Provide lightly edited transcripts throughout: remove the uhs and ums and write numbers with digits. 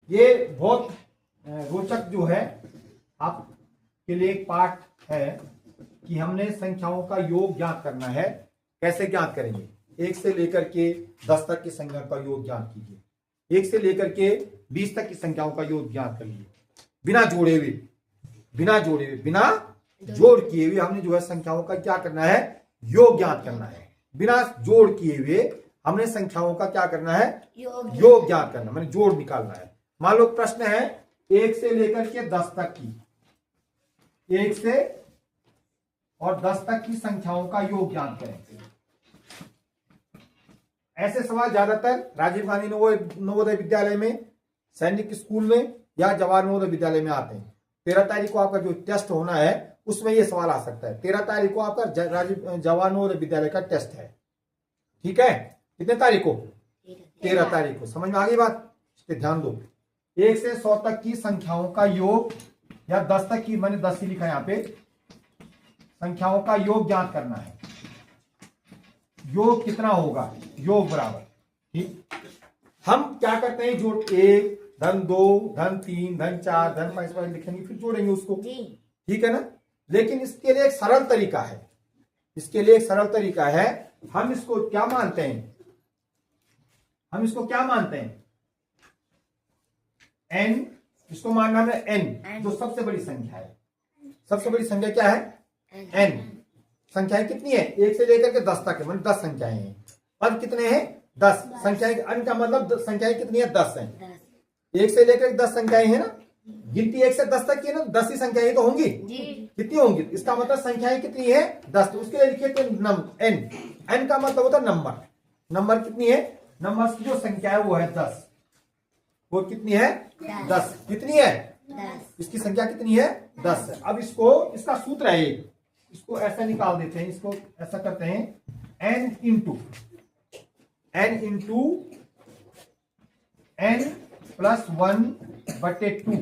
ये बहुत रोचक जो है आपके लिए एक पाठ है कि हमने संख्याओं का योग ज्ञात करना है। कैसे ज्ञात करेंगे? 1 से लेकर के 10 तक की संख्या का योग ज्ञात कीजिए। 1 से लेकर के 20 तक की संख्याओं का योग ज्ञात कर लीजिए, बिना जोड़े हुए, बिना जोड़ किए हुए हमने जो है संख्याओं का क्या करना है? योग ज्ञात करना है। बिना जोड़ किए हुए हमने संख्याओं का क्या करना है? योग ज्ञात करना, मैंने जोड़ निकालना है। मान लो प्रश्न है 1 से लेकर के 10 तक की, 1 से और 10 तक की संख्याओं का योग ज्ञात करें। ऐसे सवाल ज्यादातर राजीव गांधी नवोदय विद्यालय में, सैनिक स्कूल में या जवाहर नवोदय विद्यालय में आते हैं। 13 तारीख को आपका जो टेस्ट होना है उसमें यह सवाल आ सकता है। 13 तारीख को आपका जवाहर नवोदय विद्यालय का टेस्ट है। ठीक है, कितने तारीख को? 13 तारीख को। समझ में आ गई बात? इस पे ध्यान दो। 1 से 100 तक की संख्याओं का योग या 10 तक की, मैंने 10 ही लिखा है यहाँ पे, संख्याओं का योग ज्ञात करना है। योग कितना होगा? योग बराबर, ठीक, हम क्या करते हैं? जोड़ 1 धन 2 धन 3 धन 4 धन 5 लिखेंगे, फिर जोड़ेंगे उसको। ठीक है ना? लेकिन इसके लिए एक सरल तरीका है, इसके लिए एक सरल तरीका है। हम इसको क्या मानते हैं? हम इसको क्या मानते हैं? n, इसको मानना है n, जो सबसे बड़ी संख्या है। सबसे बड़ी संख्या क्या है? n। संख्याएं कितनी है? 1 से लेकर के 10 तक है, मतलब 10 संख्याएं हैं। पद कितने हैं? 10 संख्याएं। n का मतलब संख्याएं कितनी है? 10 है। 1 से लेकर 10 संख्याएं हैं ना, गिनती 1 से 10 तक की है ना, 10 ही संख्याएं तो होंगी। कितनी होंगी? इसका मतलब संख्याएं कितनी है? 10। तो उसके लिए लिखिए तो n का मतलब होता है नंबर। नंबर कितनी है? नंबर की जो संख्या है वो है 10। वो कितनी है? 10। कितनी है? 10। इसकी संख्या कितनी है? 10 है। अब इसका सूत्र है एक, इसको ऐसा निकाल देते हैं, इसको ऐसा करते हैं n into n plus 1/2,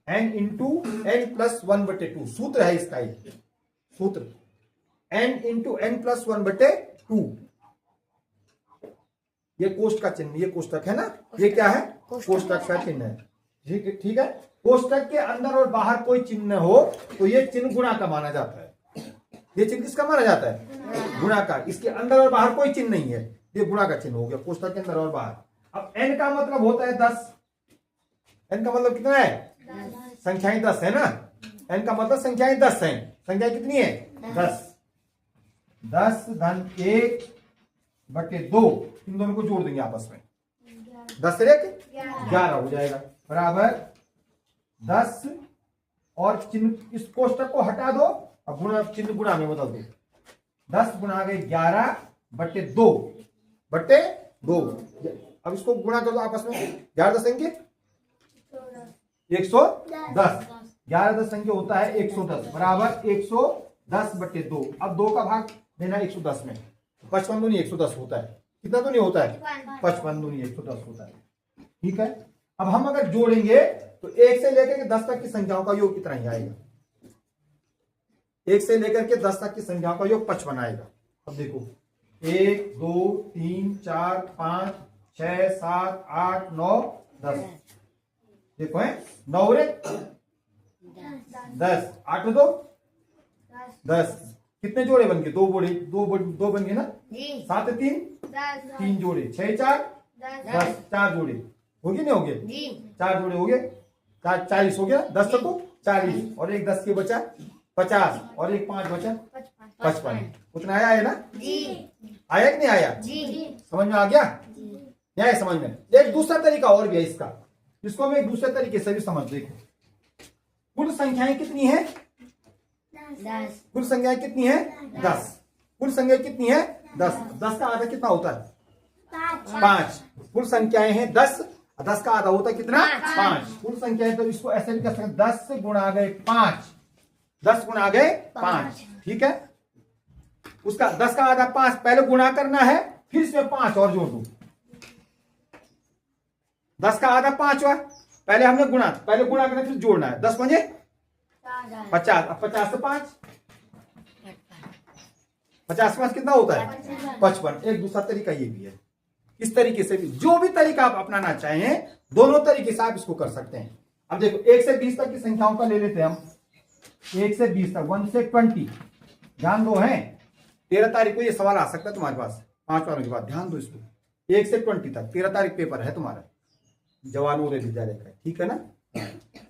n into n plus 1/2 सूत्र है इसका। ये सूत्र n इंटू n प्लस 1/2। ये कोष्टक का चिन्ह, ये कोष्टक है ना, ये क्या है? कोष्टक का चिन्ह है। ठीक है। कोष्टक के अंदर और बाहर कोई चिन्ह हो तो ये चिन्ह गुणा का माना जाता है। ये चिन्ह किसका माना जाता है? गुणा का। इसके अंदर और बाहर कोई चिन्ह नहीं है, ये गुणा का चिन्ह हो गया, कोष्टक के अंदर और बाहर। अब n का मतलब होता है 10। n का मतलब कितना है? संख्याएं 10 है ना, n का मतलब संख्याएं 10 हैं। संख्या कितनी है? 10। 10 धन 1/2, इन दोनों को जोड़ देंगे आपस में, 10 से 11 हो जाएगा, बराबर 10। और चिन्ह, इस कोष्टक को हटा दो और गुणा, चिन्ह गुणा में बदल दो। 10 गुणा गए 11/2। अब इसको गुणा कर दो आपस में, 11 10 संख्या 110। 11 10 संख्या होता है 110, बराबर 110/2। अब 2 का भाग देना 110 में, 55 दूनी 110 होता है। कितना दूनी होता है? 55 दूनी 110 होता है। ठीक है। अब हम अगर जोड़ेंगे तो 1 से लेकर के 10 तक की संख्याओं का योग कितना ही आएगा? 1 से लेकर के 10 तक की संख्याओं का योग 55 आएगा। अब देखो 1 2 3 4 5 6 7 8 9 10। देखो है 9 रे 10, 8 2 10। कितने जोड़े बन गए? 2 बन गए ना। 7 3 3 जोड़े, 6 4 10, 4 जोड़े हो गए, नहीं हो गए? 4 जोड़े हो गए, 40 हो गया। 10 तो 40 और एक 10 के बचा 50 और एक 5 बचा 55। उतना आया है ना? आया कि नहीं आया? समझ में आ गया? नहीं आया समझ में? एक दूसरा तरीका और भी है इसका, इसको मैं एक दूसरे तरीके से भी समझ। देखो कुल संख्याएं कितनी है? 10। कुल संख्याएं कितनी है? 10। कुल संख्या कितनी है? 10। 10 का आधा कितना होता है? 5। कुल संख्याएं हैं 10, 10 का आधा होता है कितना? 5। कुल संख्याएं, तो इसको ऐसे भी कर सकते हैं 10 गुणा गए 5, 10 गुणा गए 5। ठीक है। उसका 10 का आधा 5, पहले गुणा करना है, फिर इसमें 5 और जोड़ दो। 10 का आधा 5 हुआ, पहले हमने गुणा, पहले गुणा करना फिर जोड़ना है। 10 बजे 50, अब 50 से 5, 50 से 5 कितना होता है? 55। एक दूसरा तरीका ये भी है। इस तरीके से भी, जो भी तरीका आप अपनाना चाहें दोनों तरीके से आप इसको कर सकते हैं। अब देखो 1 से 20 तक की संख्याओं का ले लेते हैं हम। 1 से 20 तक, 1 से 20। ध्यान दो, है 13 तारीख को ये सवाल आ सकता है तुम्हारे पास 5 वालों के बाद। ध्यान दो इसको, 1 से 20 तक 13 तारीख पेपर है तुम्हारा जवान विद्यालय का, ठीक है ना।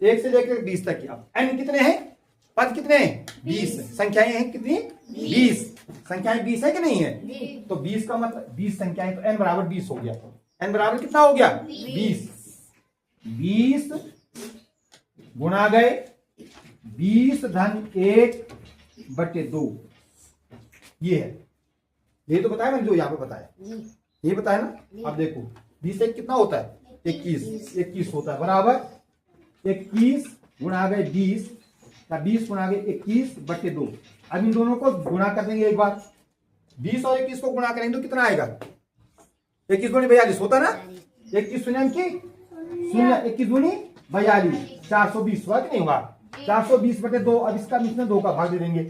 1 से लेकर 20 तक की। अब n कितने हैं, पद कितने हैं, 20। संख्याएं हैं कितनी, 20। संख्याएं 20 है कि नहीं है, तो 20 का मतलब 20 संख्याएं, तो n बराबर 20 हो गया। n बराबर कितना हो गया, 20। 20 गुणा गए 20 धन 1/2, ये है। ये तो बताया मैंने, जो यहाँ पे बताया ये बताया ना। अब देखो 20 से कितना होता है, 21 होता है, बराबर 21 गुणा गए 20 का 20 गुणा गए 21/2। अब इन दोनों को गुणा कर देंगे एक बार। 20 और 21 को गुणा करेंगे तो कितना आएगा, 21 गुणी 42 होता ना। 21 शून्य की शून्य, 21 गुणी 42, 420 हुआ कि नहीं हुआ। 420/2। अब इसका इसमें 2 का भाग दे देंगे।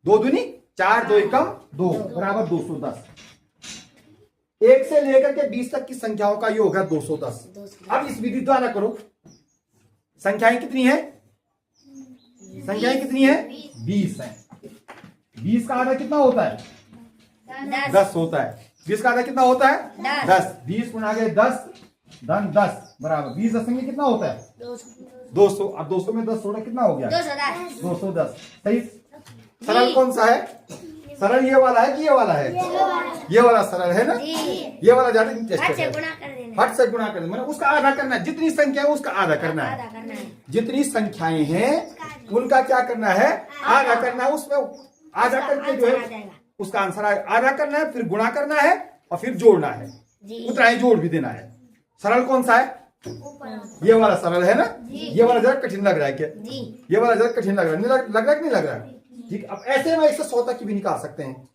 2 दूनी 4, 2 एकम 2 बराबर 210। 1 से लेकर के 20 तक की संख्याओं का योग है 210। अब इस विधि द्वारा करो। संख्याएं कितनी है, संख्याएं कितनी है, 20 है। 20 का आधा कितना होता है, 10 होता है। 20 का आधा कितना होता है, 10। 20 गुणा गए 10 धन 10 बराबर 20 दशमलव कितना होता है, 200। अब 200 में 10 थोड़ा कितना हो गया, 210। सही। सरल कौन सा है, सरल ये वाला है कि ये वाला है, ये वाला सरल है ना। ये वाला ज्यादा इंटरेस्ट है, हट से गुणा कर देना, उसका आधा करना है। जितनी संख्या है उसका आधा करना है। जितनी संख्याएं हैं उनका क्या करना है, आधा करना है। उसमें आधा करके जो है उसका आंसर आधा करना है, फिर गुणा करना है और फिर जोड़ना है, उतना ही जोड़ भी देना है। सरल कौन सा है, ये वाला सरल है ना। ये वाला जरा कठिन लग रहा है क्या, ये वाला जरा कठिन लग रहा है, लग रहा है कि नहीं लग रहा है। ठीक। अब ऐसे में 100 तक की भी निकाल सकते हैं।